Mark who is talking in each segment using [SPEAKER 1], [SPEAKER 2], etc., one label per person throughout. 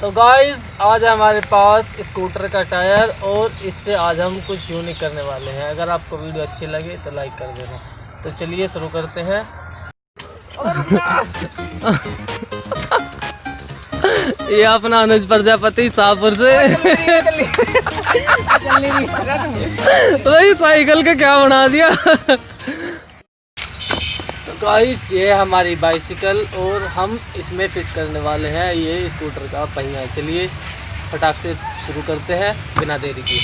[SPEAKER 1] तो गाइस आज हमारे पास स्कूटर का टायर और इससे आज हम कुछ यूनिक करने वाले हैं। अगर आपको वीडियो अच्छी लगे तो लाइक कर देना। तो चलिए शुरू करते हैं। ये अपना अनुज प्रजापति शाहपुर से वही साइकिल का क्या बना दिया। गाइस ये हमारी बाइसिकल और हम इसमें फिट करने वाले हैं ये स्कूटर का पहिया। चलिए फटाक से शुरू करते हैं बिना देरी के।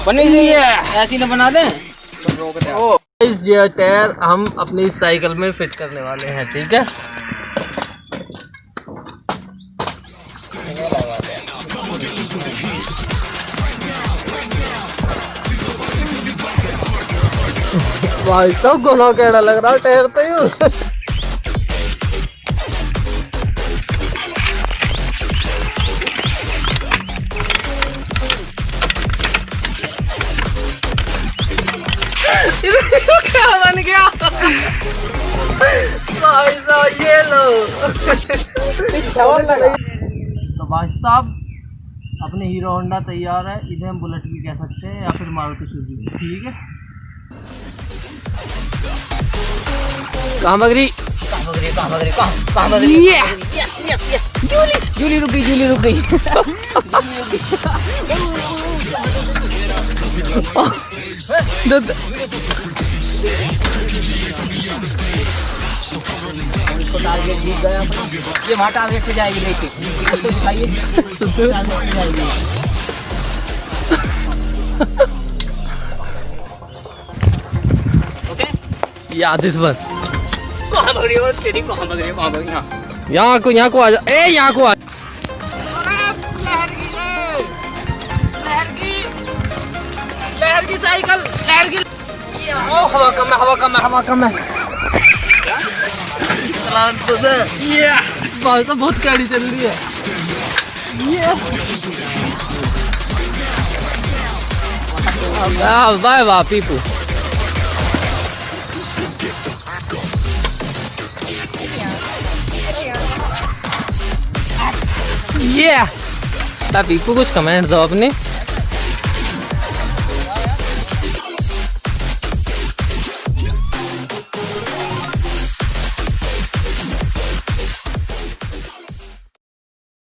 [SPEAKER 2] बने से ऐसी न बना दें।
[SPEAKER 1] ये टायर हम अपनी साइकिल में फिट करने वाले हैं, ठीक है। भाई सब गुना केड़ा लग रहा है टायर तो यूं। क्या बन गया भाई साहब, ये लो। तो भाई साहब अपने हीरो होंडा तैयार है, इसे हम बुलेट भी कह सकते हैं या फिर मारुति सुजुकी, ठीक है। कहाँ भाग रही?
[SPEAKER 2] Yes yes yes. जूली रुक गई। इसको टारगेट जीत गया अपना। ये वहाँ टारगेट पे जाएगी लेके। ओके
[SPEAKER 1] या दिस वन।
[SPEAKER 2] कहाँ भाग रही हो तेरी? कहाँ भाग रही हो?
[SPEAKER 1] यहाँ को आ जा। ए यहाँ को आ। लहर की साइकिल, लहर की। हवा कम है। ये बाल तो बहुत गाड़ी चल रही है। ये बाय वाह पीपू। ये पीपू कुछ कमेंट दो अपने।